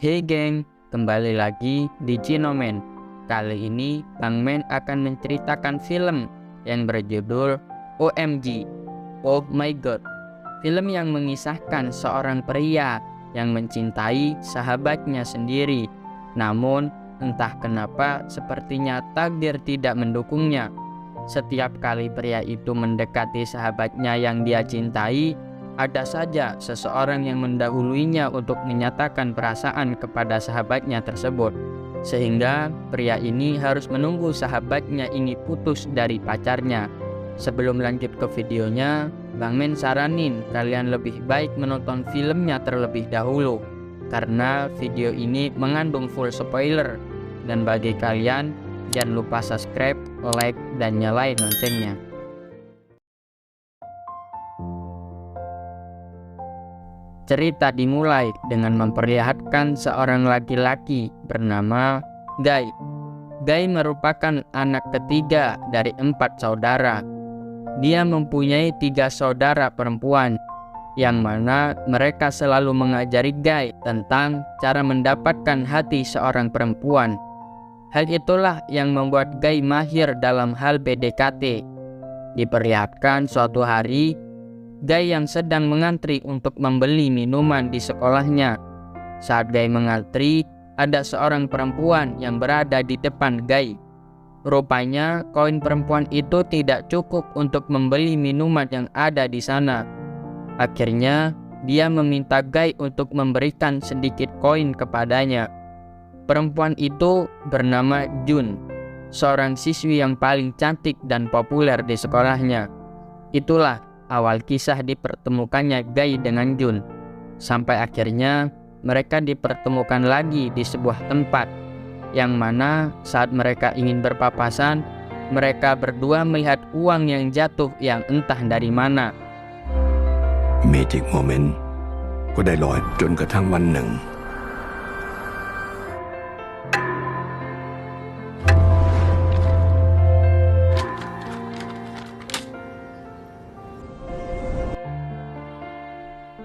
Hey geng, kembali lagi di Cinomen. Kali ini Bang Men akan menceritakan film yang berjudul OMG, Oh My God. Film yang mengisahkan seorang pria yang mencintai sahabatnya sendiri. Namun entah kenapa sepertinya takdir tidak mendukungnya. Setiap kali pria itu mendekati sahabatnya yang dia cintai, ada saja seseorang yang mendahuluinya untuk menyatakan perasaan kepada sahabatnya tersebut. Sehingga pria ini harus menunggu sahabatnya ini putus dari pacarnya. Sebelum lanjut ke videonya, Bang Men saranin kalian lebih baik menonton filmnya terlebih dahulu, karena video ini mengandung full spoiler. Dan bagi kalian, jangan lupa subscribe, like, dan nyalain loncengnya. Cerita dimulai dengan memperlihatkan seorang laki-laki bernama Guy. Guy merupakan anak ketiga dari 4 saudara. Dia mempunyai 3 saudara perempuan, yang mana mereka selalu mengajari Guy tentang cara mendapatkan hati seorang perempuan. Hal itulah yang membuat Guy mahir dalam hal PDKT. Diperlihatkan suatu hari, Guy yang sedang mengantri untuk membeli minuman di sekolahnya. Saat Guy mengantri, ada seorang perempuan yang berada di depan Guy. Rupanya koin perempuan itu tidak cukup untuk membeli minuman yang ada di sana. Akhirnya dia meminta Guy untuk memberikan sedikit koin kepadanya. Perempuan itu bernama Jun, seorang siswi yang paling cantik dan populer di sekolahnya. Itulah awal kisah dipertemukannya Guy dengan Jun. Sampai akhirnya mereka dipertemukan lagi di sebuah tempat, yang mana saat mereka ingin berpapasan, mereka berdua melihat uang yang jatuh yang entah dari mana. Magic moment ก็ได้ลอยจนกระทั่งวันหนึ่ง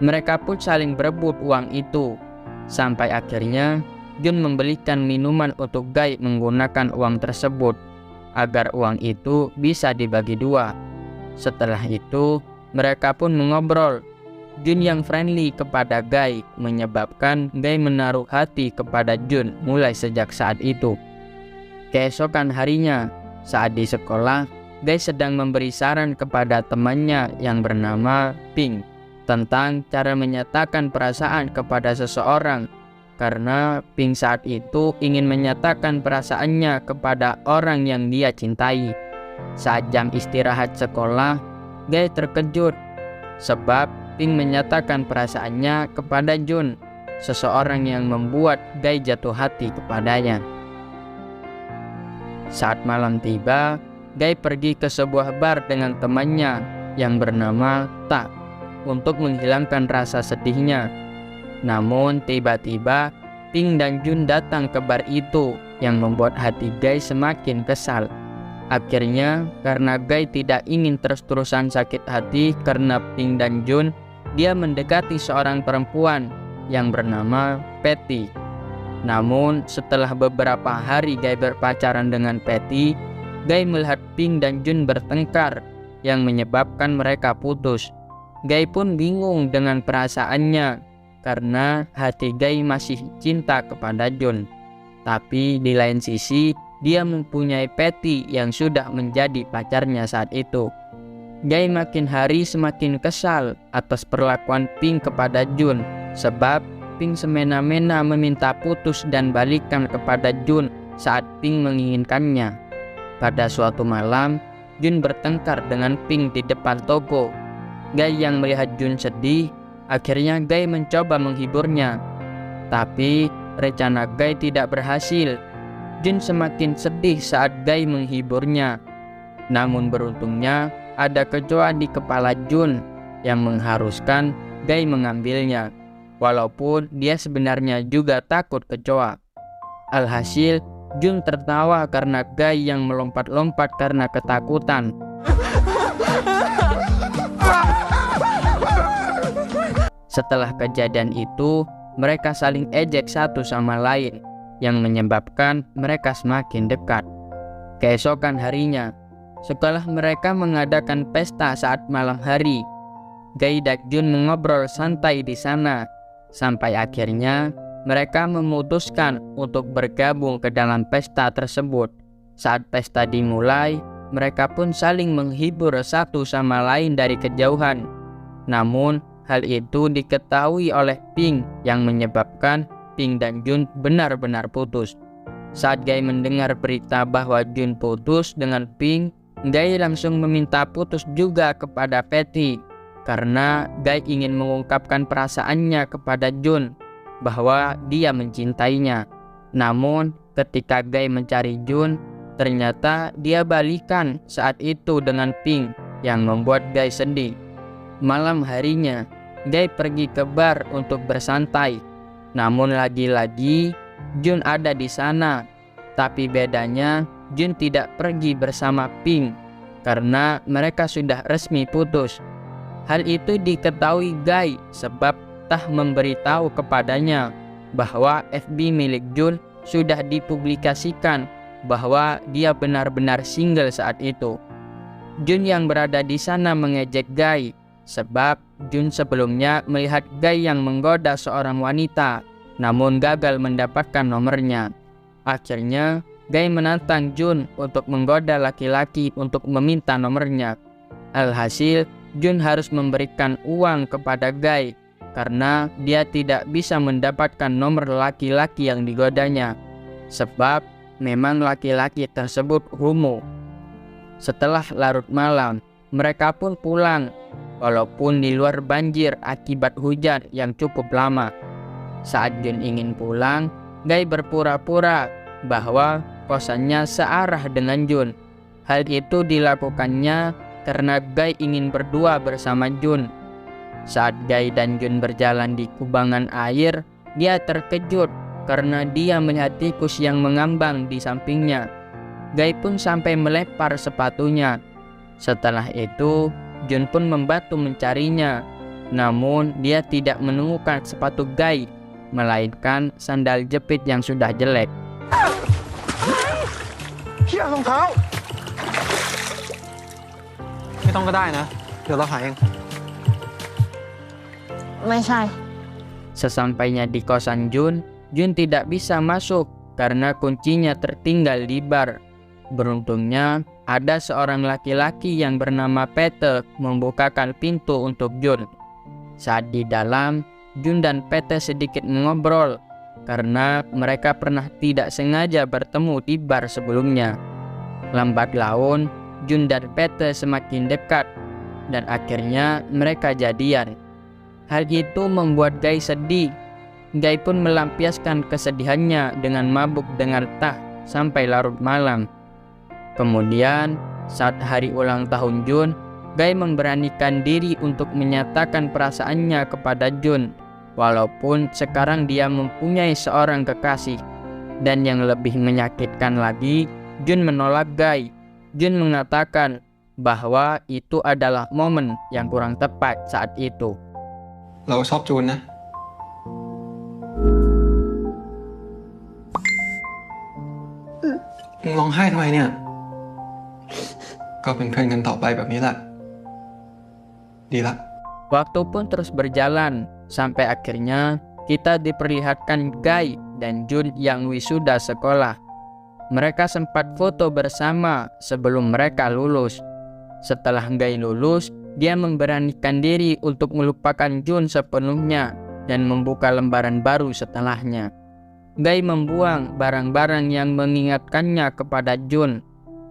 Mereka pun saling berebut uang itu. Sampai akhirnya Jun membelikan minuman untuk Guy menggunakan uang tersebut, agar uang itu bisa dibagi 2. Setelah itu mereka pun mengobrol. Jun yang friendly kepada Guy menyebabkan Guy menaruh hati kepada Jun mulai sejak saat itu. Keesokan harinya, saat di sekolah, Guy sedang memberi saran kepada temannya yang bernama Pink tentang cara menyatakan perasaan kepada seseorang, karena Pink saat itu ingin menyatakan perasaannya kepada orang yang dia cintai. Saat jam istirahat sekolah, Guy terkejut sebab Pink menyatakan perasaannya kepada Jun, seseorang yang membuat Guy jatuh hati kepadanya. Saat malam tiba, Guy pergi ke sebuah bar dengan temannya yang bernama Ta untuk menghilangkan rasa sedihnya. Namun tiba-tiba Pink dan Jun datang ke bar itu, yang membuat hati Guy semakin kesal. Akhirnya karena Guy tidak ingin terus-terusan sakit hati karena Pink dan Jun, dia mendekati seorang perempuan yang bernama Patty. Namun setelah beberapa hari Guy berpacaran dengan Patty, Guy melihat Pink dan Jun bertengkar yang menyebabkan mereka putus. Guy pun bingung dengan perasaannya, karena hati Guy masih cinta kepada Jun. Tapi di lain sisi, dia mempunyai Patty yang sudah menjadi pacarnya saat itu. Guy makin hari semakin kesal atas perlakuan Pink kepada Jun, sebab Pink semena-mena meminta putus dan balikan kepada Jun saat Pink menginginkannya. Pada suatu malam, Jun bertengkar dengan Pink di depan toko. Guy yang melihat Jun sedih, akhirnya Guy mencoba menghiburnya. Tapi rencana Guy tidak berhasil. Jun semakin sedih saat Guy menghiburnya. Namun beruntungnya ada kecoa di kepala Jun yang mengharuskan Guy mengambilnya, walaupun dia sebenarnya juga takut kecoa. Alhasil Jun tertawa karena Guy yang melompat-lompat karena ketakutan. Setelah kejadian itu, mereka saling ejek satu sama lain, yang menyebabkan mereka semakin dekat. Keesokan harinya, setelah mereka mengadakan pesta saat malam hari, Gai dan Jun mengobrol santai di sana, sampai akhirnya mereka memutuskan untuk bergabung ke dalam pesta tersebut. Saat pesta dimulai, mereka pun saling menghibur satu sama lain dari kejauhan. Namun, hal itu diketahui oleh Ping yang menyebabkan Ping dan Jun benar-benar putus. Saat Gai mendengar berita bahwa Jun putus dengan Ping, Gai langsung meminta putus juga kepada Patty karena Gai ingin mengungkapkan perasaannya kepada Jun bahwa dia mencintainya. Namun, ketika Gai mencari Jun, ternyata dia balikan saat itu dengan Ping yang membuat Gai sedih. Malam harinya, Gai pergi ke bar untuk bersantai. Namun lagi-lagi Jun ada di sana. Tapi bedanya Jun tidak pergi bersama Ping karena mereka sudah resmi putus. Hal itu diketahui Gai sebab Tah memberitahu kepadanya bahwa FB milik Jun sudah dipublikasikan bahwa dia benar-benar single saat itu. Jun yang berada di sana mengejek Gai sebab Jun sebelumnya melihat Gai yang menggoda seorang wanita namun gagal mendapatkan nomornya. Akhirnya Gai menantang Jun untuk menggoda laki-laki untuk meminta nomornya. Alhasil Jun harus memberikan uang kepada Gai karena dia tidak bisa mendapatkan nomor laki-laki yang digodanya sebab memang laki-laki tersebut homo. Setelah larut malam, mereka pun pulang walaupun di luar banjir akibat hujan yang cukup lama. Saat Jun ingin pulang, Gai berpura-pura bahwa kosannya searah dengan Jun. Hal itu dilakukannya karena Gai ingin berdua bersama Jun. Saat Gai dan Jun berjalan di kubangan air, dia terkejut karena dia melihat tikus yang mengambang di sampingnya. Gai pun sampai melempar sepatunya. Setelah itu, Jun pun membantu mencarinya. Namun, dia tidak menemukan sepatu Gai, melainkan sandal jepit yang sudah jelek. เหี้ยรองเท้าไม่ต้องก็ได้นะ เดี๋ยวเราหาเอง ไม่ใช่ Sesampainya di kosan Jun, Jun tidak bisa masuk karena kuncinya tertinggal di bar. Beruntungnya, ada seorang laki-laki yang bernama Pete membukakan pintu untuk Jun. Saat di dalam, Jun dan Pete sedikit mengobrol karena mereka pernah tidak sengaja bertemu di bar sebelumnya. Lambat laun, Jun dan Pete semakin dekat dan akhirnya mereka jadian. Hal itu membuat Gai sedih. Gai pun melampiaskan kesedihannya dengan mabuk dengan Tah sampai larut malam. Kemudian, saat hari ulang tahun Jun, Gai memberanikan diri untuk menyatakan perasaannya kepada Jun, walaupun sekarang dia mempunyai seorang kekasih. Dan yang lebih menyakitkan lagi, Jun menolak Gai. Jun mengatakan bahwa itu adalah momen yang kurang tepat saat itu. เราชอบจูนนะ มึงร้องไห้ทำไมเนี่ย ก็เป็นเพื่อนกันต่อไปแบบนี้แหละ ดีละ Waktu pun terus berjalan, sampai akhirnya kita diperlihatkan Gai dan Jun yang wisuda sekolah. Mereka sempat foto bersama sebelum mereka lulus. Setelah Gai lulus, dia memberanikan diri untuk melupakan Jun sepenuhnya dan membuka lembaran baru setelahnya. Gai membuang barang-barang yang mengingatkannya kepada Jun.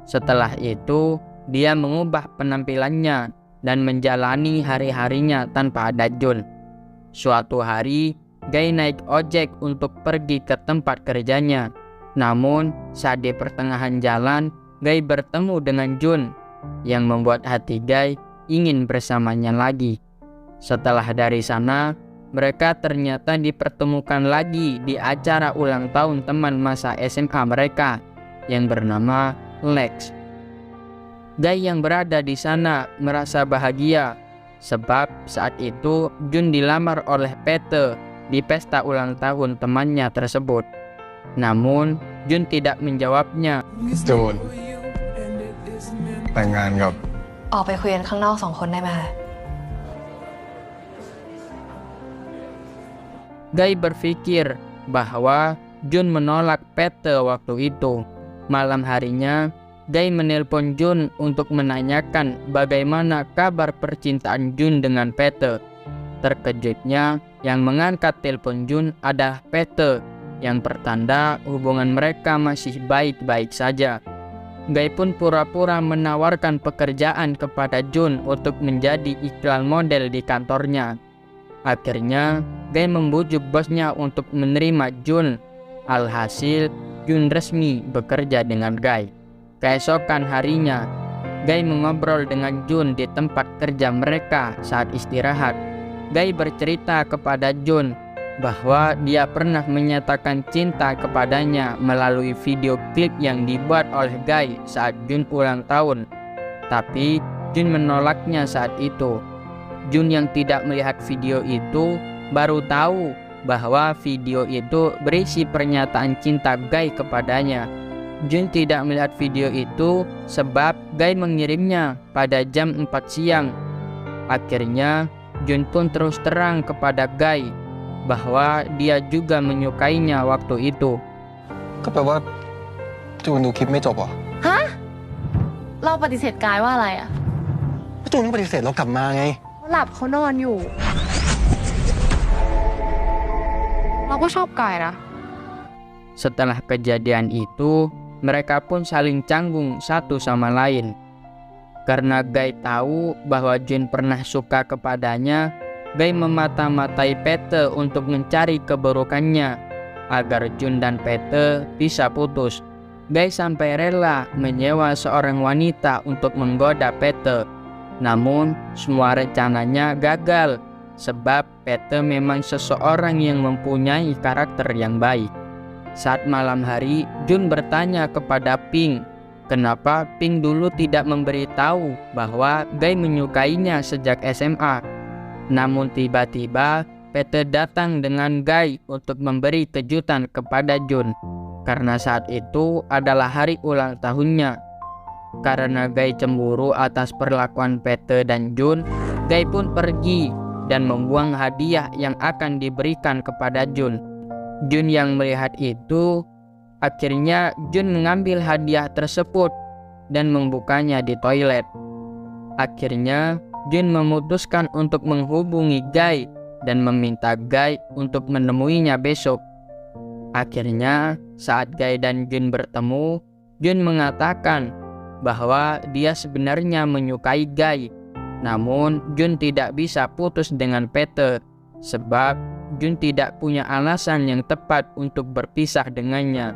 Setelah itu, dia mengubah penampilannya dan menjalani hari-harinya tanpa ada Jun. Suatu hari, Gai naik ojek untuk pergi ke tempat kerjanya. Namun, saat di pertengahan jalan, Gai bertemu dengan Jun, yang membuat hati Gai ingin bersamanya lagi. Setelah dari sana, mereka ternyata dipertemukan lagi di acara ulang tahun teman masa SMA mereka yang bernama Lex. Gai yang berada di sana merasa bahagia sebab saat itu Jun dilamar oleh Pete di pesta ulang tahun temannya tersebut. Namun, Jun tidak menjawabnya. จูนแต่งงานกับ ออกไปคุยกันข้างนอก2 คนได้ไหมคะ Gai berpikir bahwa Jun menolak Pete waktu itu. Malam harinya, Gai menelpon Jun untuk menanyakan bagaimana kabar percintaan Jun dengan Pete. Terkejutnya, yang mengangkat telepon Jun adalah Pete, yang pertanda hubungan mereka masih baik-baik saja. Gai pun pura-pura menawarkan pekerjaan kepada Jun untuk menjadi iklan model di kantornya. Akhirnya, Gai membujuk bosnya untuk menerima Jun. Alhasil, Jun resmi bekerja dengan Gai. Keesokan harinya, Gai mengobrol dengan Jun di tempat kerja mereka saat istirahat. Gai bercerita kepada Jun bahwa dia pernah menyatakan cinta kepadanya melalui video klip yang dibuat oleh Gai saat Jun ulang tahun. Tapi Jun menolaknya saat itu. Jun yang tidak melihat video itu baru tahu bahwa video itu berisi pernyataan cinta Gai kepadanya. Jun tidak melihat video itu sebab Gai mengirimnya pada jam 4 siang. Akhirnya Jun pun terus terang kepada Gai bahwa dia juga menyukainya waktu itu. ก็แปลว่าจูนดูคลิปไม่จบเหรอ ฮะ เราปฏิเสธกายว่าอะไรอะ จูนต้องปฏิเสธเรากลับมาไง เขาหลับเขานอนอยู่ เราก็ชอบกายนะ Setelah kejadian itu, mereka pun saling canggung satu sama lain. Karena Gai tahu bahwa Jun pernah suka kepadanya, Gai memata-matai Pete untuk mencari keburukannya agar Jun dan Pete bisa putus. Gai sampai rela menyewa seorang wanita untuk menggoda Pete. Namun, semua rencananya gagal sebab Pete memang seseorang yang mempunyai karakter yang baik. Saat malam hari, Jun bertanya kepada Ping, kenapa Ping dulu tidak memberitahu bahwa Gai menyukainya sejak SMA. Namun tiba-tiba Pete datang dengan Gai untuk memberi kejutan kepada Jun, karena saat itu adalah hari ulang tahunnya. Karena Gai cemburu atas perlakuan Pete dan Jun, Gai pun pergi dan membuang hadiah yang akan diberikan kepada Jun. Jun yang melihat itu, akhirnya Jun mengambil hadiah tersebut dan membukanya di toilet. Akhirnya Jun memutuskan untuk menghubungi Gai dan meminta Gai untuk menemuinya besok. Akhirnya saat Gai dan Jun bertemu, Jun mengatakan bahwa dia sebenarnya menyukai Gai. Namun Jun tidak bisa putus dengan Pete sebab Jun tidak punya alasan yang tepat untuk berpisah dengannya.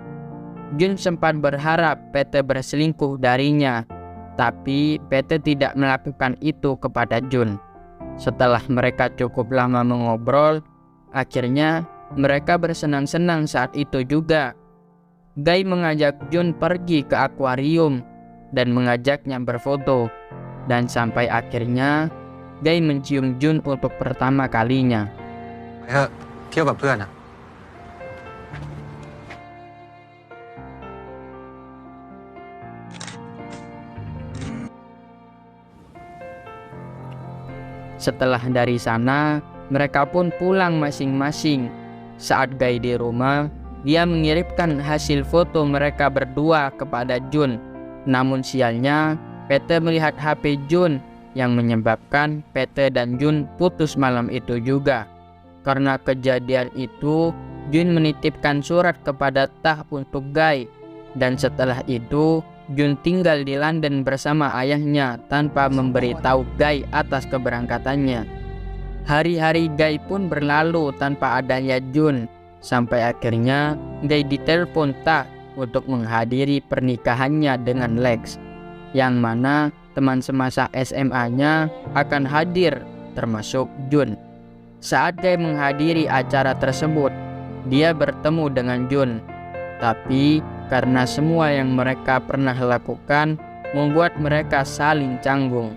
Jun sempat berharap Pete berselingkuh darinya, tapi Pete tidak melakukan itu kepada Jun. Setelah mereka cukup lama mengobrol, akhirnya mereka bersenang-senang saat itu juga. Gai mengajak Jun pergi ke akuarium dan mengajaknya berfoto. Dan sampai akhirnya Gai mencium Jun untuk pertama kalinya. ไปเถอะเที่ยวกับเพื่อนอะ Setelah dari sana, mereka pun pulang masing-masing. Saat Gai di rumah, dia mengirimkan hasil foto mereka berdua kepada Jun. Namun sialnya, Pete melihat HP Jun yang menyebabkan Pete dan Jun putus malam itu juga. Karena kejadian itu, Jun menitipkan surat kepada Tah untuk Gai. Dan setelah itu, Jun tinggal di London bersama ayahnya tanpa memberitahu Gai atas keberangkatannya. Hari-hari Gai pun berlalu tanpa adanya Jun, sampai akhirnya Gai ditelepon Tah untuk menghadiri pernikahannya dengan Lex, yang mana teman semasa SMA-nya akan hadir, termasuk Jun. Saat Gai menghadiri acara tersebut, dia bertemu dengan Jun. Tapi karena semua yang mereka pernah lakukan membuat mereka saling canggung.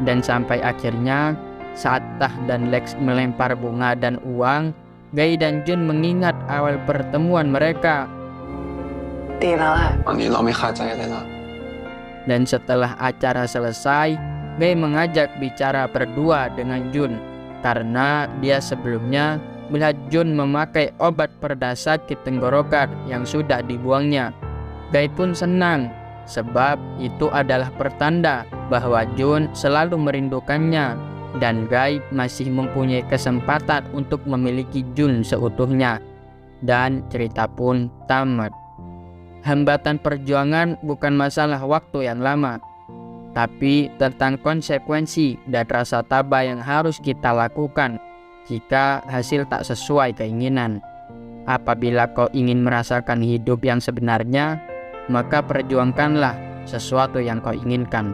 Dan sampai akhirnya saat Tah dan Lex melempar bunga dan uang, Gai dan Jun mengingat awal pertemuan mereka. ดีแล้วแหละ ตอนนี้เราไม่คาใจอะไรแล้ว Dan setelah acara selesai, Gai mengajak bicara berdua dengan Jun karena dia sebelumnya melihat Jun memakai obat pereda sakit tenggorokan yang sudah dibuangnya. Gai pun senang sebab itu adalah pertanda bahwa Jun selalu merindukannya dan Gai masih mempunyai kesempatan untuk memiliki Jun seutuhnya. Dan cerita pun tamat. Hambatan perjuangan bukan masalah waktu yang lama, tapi tentang konsekuensi dan rasa tabah yang harus kita lakukan jika hasil tak sesuai keinginan. Apabila kau ingin merasakan hidup yang sebenarnya, maka perjuangkanlah sesuatu yang kau inginkan.